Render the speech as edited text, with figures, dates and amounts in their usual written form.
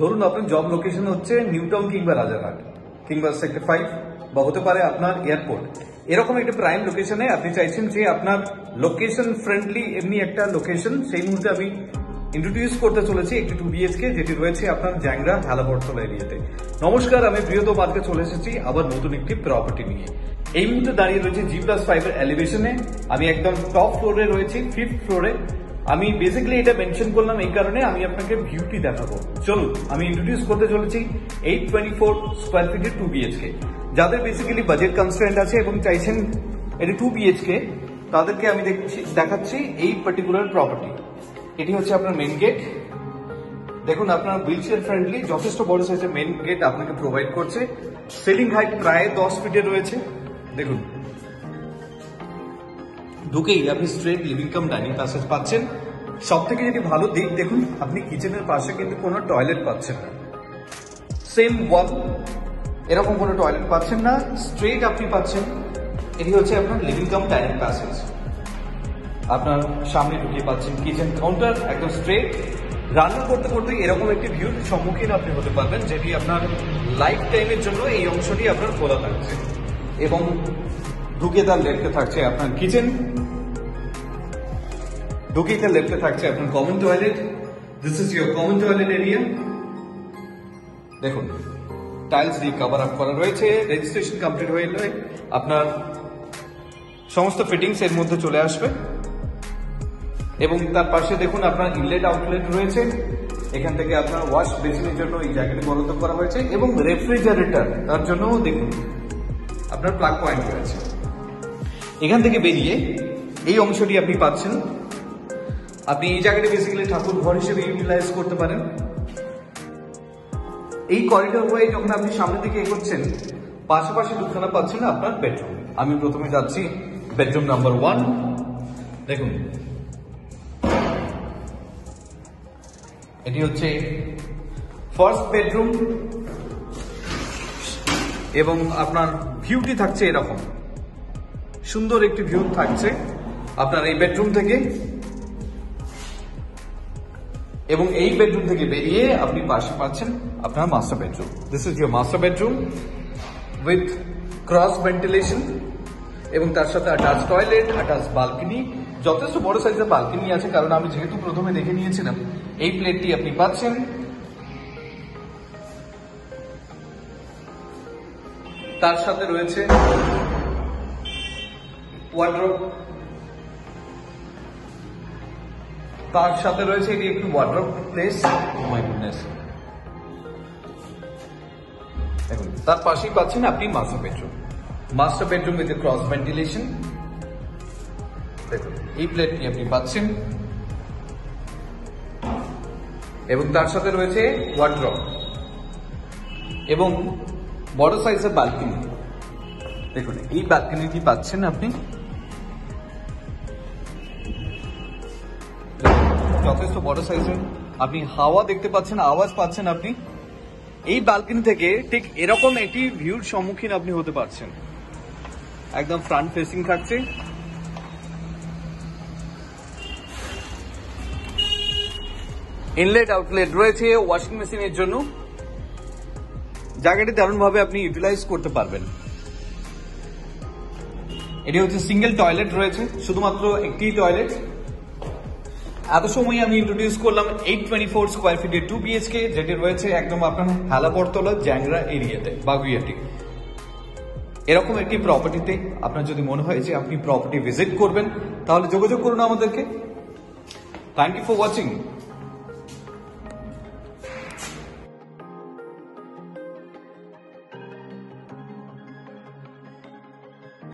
ধরুন আপনার job location হচ্ছে নিউ টাউন কিংবা রাজারহাট কিংবা সেক্টর 5 বা হতে পারে আপনার এয়ারপোর্ট, এরকম একটা প্রাইম লোকেশনে আপনি চাইছেন যে আপনার লোকেশন ফ্রেন্ডলি এমনি একটা লোকেশন, সেই মুহূর্তে আমি ইন্ট্রোডিউস করতে চলেছি একটি 2 BHK যেটি রয়েছে আপনার জ্যাংরা হালাবরতলা এরিয়াতে। নমস্কার, আমি প্রিয়তম আজকে চলে এসেছি আবার নতুন একটি প্রপার্টি নিয়ে। এই মুহূর্তে দাঁড়িয়ে রয়েছে G+5 এর এলিভেশনে। আমি একদম টপ ফ্লোরে রয়েছি, 5th ফ্লোরে। আমি বেসিক্যালি এটা মেনশন করলাম এই কারণে আমি আপনাকে ভিউটি দেখাবো। চলুন আমি ইন্ট্রোডিউস করতে চলেছি 824 স্কোয়ার ফিটের 2 BHK। যাদের বেসিক্যালি বাজেট কনস্ট্রেন্ট আছে এবং চাইছেন এটি 2 BHK, তাদেরকে আমি দেখাচ্ছি এই পার্টিকুলার প্রপার্টি। এটি হচ্ছে আপনার মেন গেট। দেখুন আপনার হুইলচেয়ার ফ্রেন্ডলি যথেষ্ট বড় সাইজের মেন গেট আপনাকে প্রোভাইড করছে। সিলিং হাইট প্রায় 10 ফিটে রয়েছে। দেখুন ঢুকেই আপনি straight living cum dining passage পাচ্ছেন। সব থেকে যদি ভালো দিক দেখুন, আপনি কিচেনের পাশে কিন্তু কোনো টয়লেট পাচ্ছেন না, সেম ওয়াল, এরকম কোনো টয়লেট পাচ্ছেন না, স্ট্রেট আপনি পাচ্ছেন। এটি হচ্ছে আপনার লিভিং কাম ডাইনিং প্যাসেজ। আপনার সামনে ঢুকিয়ে পাচ্ছেন কিচেন কাউন্টার, একদম স্ট্রেট। রান্না করতে করতে এরকম একটি ভিউর সম্মুখীন আপনি হতে পারবেন, যেটি আপনার লাইফ টাইমের জন্য এই অংশটি আপনার খোলা থাকছে। এবং ঢুকে তার লেফটে থাকছে আপনার কিচেন, ঢুকে তার লেফটে থাকছে আপনার common toilet. This is your common toilet area. দেখুন টাইলস দিয়ে কভার আপ করা রয়েছে। রেজিস্ট্রেশন কমপ্লিট হয়ে গেলে আপনার সমস্ত ফিটিংস এর মধ্যে চলে আসবে। এবং তার পাশে দেখুন আপনার ইনলেট আউটলেট রয়েছে। এখান থেকে আপনার ওয়াশ বেসিনের জন্য এই জায়গাটি বরাদ্দ করা হয়েছে এবং রেফ্রিজারেটর তার জন্য দেখুন আপনার প্লাগ পয়েন্ট রয়েছে। এখান থেকে বেরিয়ে এই অংশটি আপনি পাচ্ছেন। আপনি এই জায়গাটি বেসিক্যালি ঠাকুর ঘর হিসেবে ইউটিলাইজ করতে পারেন। এই করিডোর হয়ে যখন আপনি সামনের দিকে এগোচ্ছেন, পাশাপাশি দুখানা পাচ্ছেন আপনার বেডরুম। আমি প্রথমে যাচ্ছি বেডরুম নাম্বার 1। দেখুন এটি হচ্ছে ফার্স্ট বেডরুম এবং আপনার ভিউটি থাকছে এরকম সুন্দর একটি ভিউ থাকছে আপনার এই বেডরুম থেকে। এবং এই বেডরুম থেকে বেরিয়ে আপনি পাশে পাচ্ছেন আপনার master bedroom. This is your master bedroom with cross ventilation এবং তার সাথে অ্যাটাচ টয়লেট, অ্যাটাচ বালকনি। যথেষ্ট বড় সাইজের বালকনি আছে, কারণ আমি যেহেতু প্রথমে দেখে নিয়েছিলাম। এই প্লেটটি আপনি পাচ্ছেন। তার সাথে রয়েছে ওয়ার্ডরোব, তার সাথে রয়েছে এটি একটি ওয়ার্ডরোব প্লেস। মাই গুডনেস, দেখুন তার পাশেই পাচ্ছেন আপনি master bedroom. Master bedroom with cross ventilation. দেখুন এই প্লেটটি আপনি পাচ্ছেন এবং তার সাথে রয়েছে ওয়ার্ডরোব এবং বড় সাইজের বালকনি। দেখুন এই বালকনিটি পাচ্ছেন আপনি, যথেষ্ট বড় সাইজের। আপনি হাওয়া দেখতে পাচ্ছেন, আওয়াজ পাচ্ছেন আপনি। এই বালকনি থেকে ঠিক এরকম একটি ভিউর সম্মুখীন আপনি হতে পারছেন। একদম ফ্রন্ট ফেসিং থাকছে। ইনলেট আউটলেট রয়েছে ওয়াশিং মেশিনের জন্য। জায়গাটি দারুণভাবে আপনি ইউটিলাইজ করতে পারবেন। এটি হচ্ছে সিঙ্গেল টয়লেট রয়েছে, শুধুমাত্র একটি টয়লেট। এত সময় আমি ইন্ট্রোডিউস করলাম 824 স্কোয়ার ফিটের 2 BHK, যেটি রয়েছে একদম আপনার হালাবরতলা জ্যাংরা এরিয়াতে, বাগুইয়াটি। এরকম একটি প্রপার্টিতে আপনার যদি মনে হয় যে আপনি প্রপার্টি ভিজিট করবেন, তাহলে যোগাযোগ করুন আমাদেরকে। Thank you for watching.